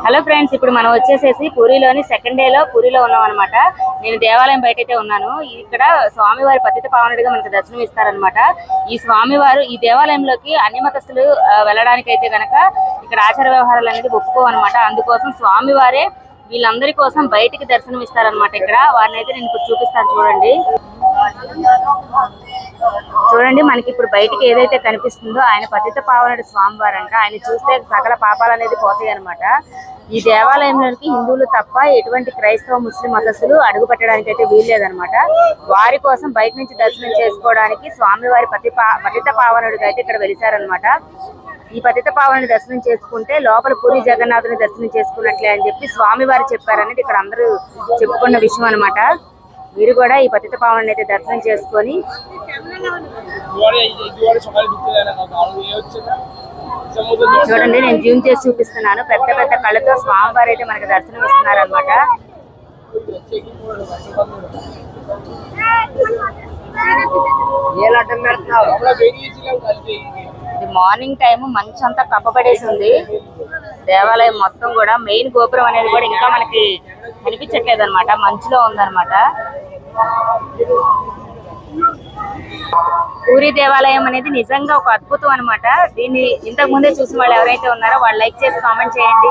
Hello friends, ఇప్పుడు మనం వచ్చేసేసి పూరిలోని సెకండ్ డే లో పూరిలో ఉన్నాం అనమాట. నేను దేవాలయం బయటైతే ఉన్నాను. ఇక్కడ స్వామివారి పతిత పావనుడిగా మనకు దర్శనం ఇస్తారనమాట. ఈ స్వామివారు ఈ దేవాలయంలోకి అన్ని మతస్థులు వెళ్ళడానికైతే గనక ఇక్కడ ఆచార వ్యవహారాలు అనేది ఒప్పుకోవన్నమాట. అందుకోసం స్వామివారే వీళ్ళందరి కోసం బయటికి దర్శనం ఇస్తారనమాట. ఇక్కడ వారిని అయితే నేను ఇప్పుడు చూపిస్తాను, చూడండి. చూడండి, మనకి ఇప్పుడు బయటికి ఏదైతే కనిపిస్తుందో ఆయన పతిత పావనుడు స్వామివారు అంట. ఆయన చూస్తే సకల పాపాలు అనేది పోతాయి అనమాట. ఈ దేవాలయంలోనికి హిందువులు తప్ప ఎటువంటి క్రైస్తవ ముస్లిం మతస్థులు అడుగు పెట్టడానికి అయితే వీల్లేదనమాట. వారి కోసం బయట నుంచి దర్శనం చేసుకోవడానికి స్వామివారి పతిత పావనుడికి అయితే ఇక్కడ వెలిచారనమాట. ఈ పతిత పావనుని దర్శనం చేసుకుంటే లోపల పూరి జగన్నాథుని దర్శనం చేసుకున్నట్లే అని చెప్పి స్వామివారు చెప్పారనేది ఇక్కడ అందరూ చెప్పుకున్న విషయం అనమాట. మీరు కూడా ఈ పతిత పావనుని అయితే దర్శనం చేసుకొని చూడండి. నేను జూమ్ చేసి చూపిస్తున్నాను. పెద్ద పెద్ద కళ్ళతో స్వామివారు అయితే మనకి దర్శనం ఇస్తున్నారు అనమాట. ఇది మార్నింగ్ టైం, మంచు అంతా కప్పబడేసి ఉంది. దేవాలయం మొత్తం కూడా మెయిన్ గోపురం అనేది కూడా ఇంకా మనకి కనిపించట్లేదు అనమాట, మంచులో ఉందన్నమాట. పూరి దేవాలయం అనేది నిజంగా ఒక అద్భుతం అనమాట. దీన్ని ఇంతకు ముందే చూసిన వాళ్ళు ఎవరైతే ఉన్నారో వాళ్ళు లైక్ చేసి కామెంట్ చేయండి.